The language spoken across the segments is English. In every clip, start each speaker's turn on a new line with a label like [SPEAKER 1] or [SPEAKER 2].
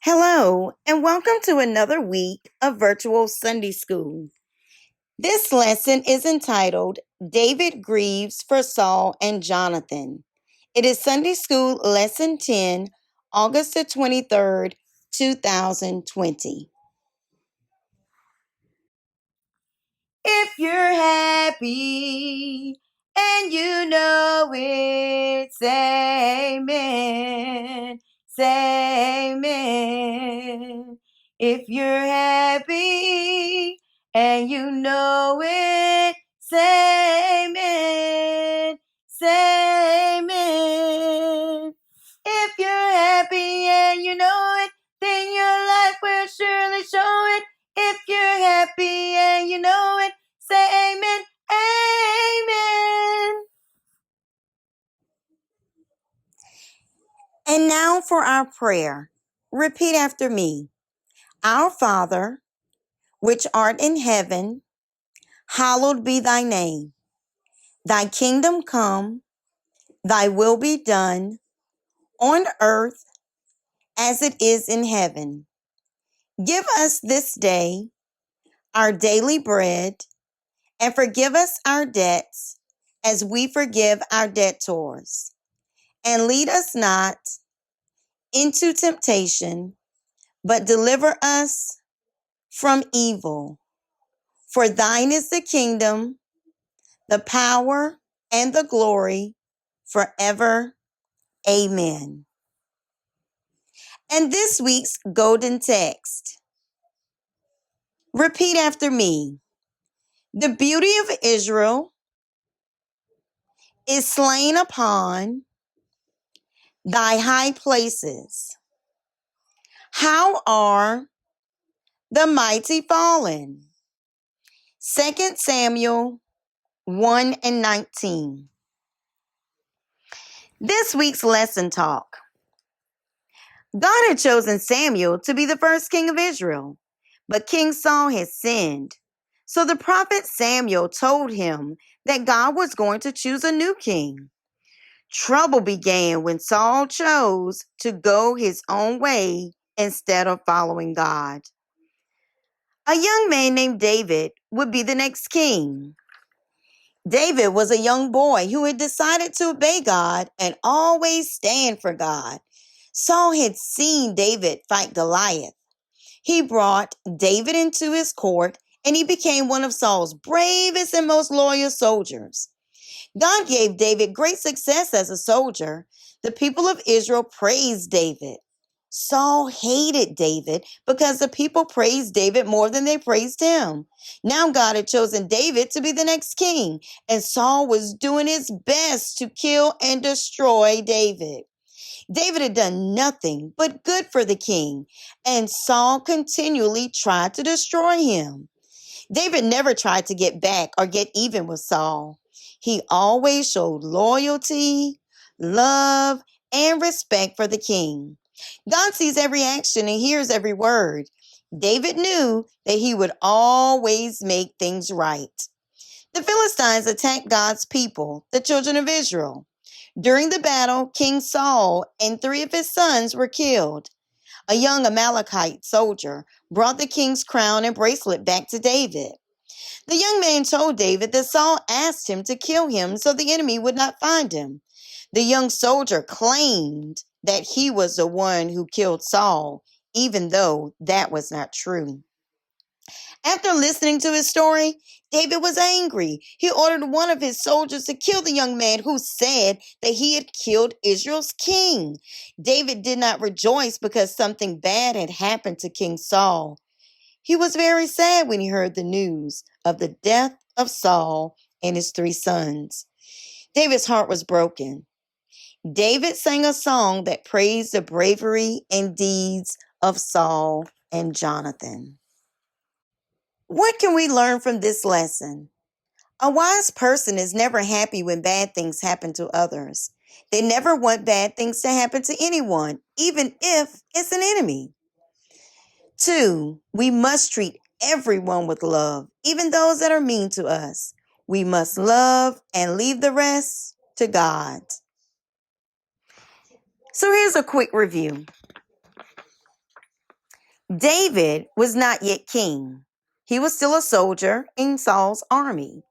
[SPEAKER 1] Hello, and welcome to another week of virtual Sunday school. This lesson is entitled David Grieves for Saul and Jonathon. It is Sunday School Lesson 10, August the 23rd, 2020. If you're happy and you know it, say amen. Say amen. If you're happy and you know it, say amen. Say amen. If you're happy and you know it, then your life will surely show it. If you're happy and you know it, say amen, amen. And now for our prayer. Repeat after me. Our Father, which art in heaven, hallowed be thy name. Thy kingdom come, thy will be done, on earth as it is in heaven. Give us this day our daily bread, and forgive us our debts as we forgive our debtors. And lead us not into temptation, but deliver us from evil. For thine is the kingdom, the power, and the glory forever. Amen. And this week's golden text. Repeat after me. The beauty of Israel is slain upon thy high places. How are the mighty fallen? 2 Samuel 1 and 19. This week's lesson talk. God had chosen Samuel to be the first king of Israel, but King Saul had sinned. So the prophet Samuel told him that God was going to choose a new king. Trouble began when Saul chose to go his own way instead of following God. A young man named David would be the next king. David was a young boy who had decided to obey God and always stand for God. Saul had seen David fight Goliath. He brought David into his court and he became one of Saul's bravest and most loyal soldiers. God gave David great success as a soldier. The people of Israel praised David. Saul hated David because the people praised David more than they praised him. Now God had chosen David to be the next king, and Saul was doing his best to kill and destroy David. David had done nothing but good for the king, and Saul continually tried to destroy him. David never tried to get back or get even with Saul. He always showed loyalty, love, and respect for the king. God sees every action and hears every word. David knew that he would always make things right. The Philistines attacked God's people, the children of Israel. During the battle, King Saul and 3 of his sons were killed. A young Amalekite soldier brought the king's crown and bracelet back to David. The young man told David that Saul asked him to kill him so the enemy would not find him. The young soldier claimed that he was the one who killed Saul, even though that was not true. After listening to his story, David was angry. He ordered one of his soldiers to kill the young man who said that he had killed Israel's king. David did not rejoice because something bad had happened to King Saul. He was very sad when he heard the news of the death of Saul and his 3 sons. David's heart was broken. David sang a song that praised the bravery and deeds of Saul and Jonathon. What can we learn from this lesson? A wise person is never happy when bad things happen to others. They never want bad things to happen to anyone, even if it's an enemy. 2, we must treat everyone with love, even those that are mean to us. We must love and leave the rest to God. So here's a quick review. David was not yet king. He was still a soldier in Saul's army.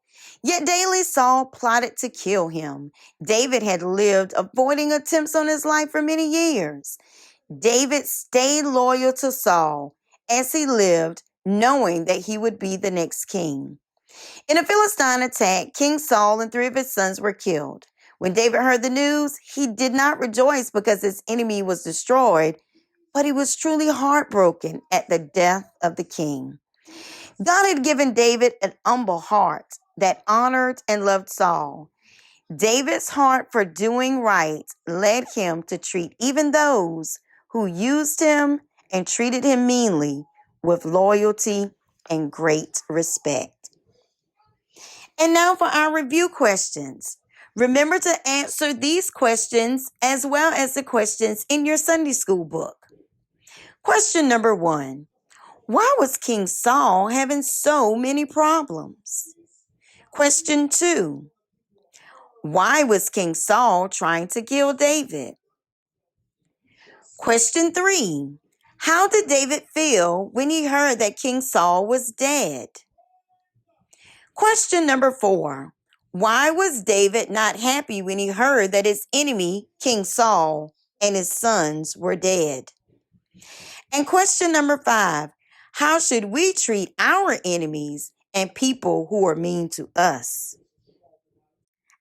[SPEAKER 1] Yet daily Saul plotted to kill him. David had lived avoiding attempts on his life for many years. David stayed loyal to Saul as he lived, knowing that he would be the next king. In a Philistine attack, King Saul and 3 of his sons were killed. When David heard the news, he did not rejoice because his enemy was destroyed, but he was truly heartbroken at the death of the king. God had given David an humble heart that honored and loved Saul. David's heart for doing right led him to treat even those who used him and treated him meanly with loyalty and great respect. And now for our review questions. Remember to answer these questions as well as the questions in your Sunday school book. Question number 1. Why was King Saul having so many problems? Question 2. Why was King Saul trying to kill David? Question 3. How did David feel when he heard that King Saul was dead? Question number 4. Why was David not happy when he heard that his enemy, King Saul, and his sons were dead? And question number 5. How should we treat our enemies and people who are mean to us?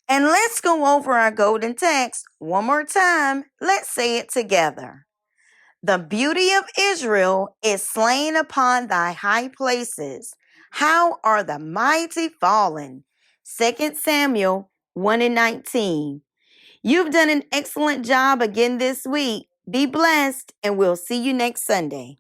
[SPEAKER 1] And let's go over our golden text one more time. Let's say it together. The beauty of Israel is slain upon thy high places. How are the mighty fallen? 2 Samuel 1:19. You've done an excellent job again this week. Be blessed, and we'll see you next Sunday.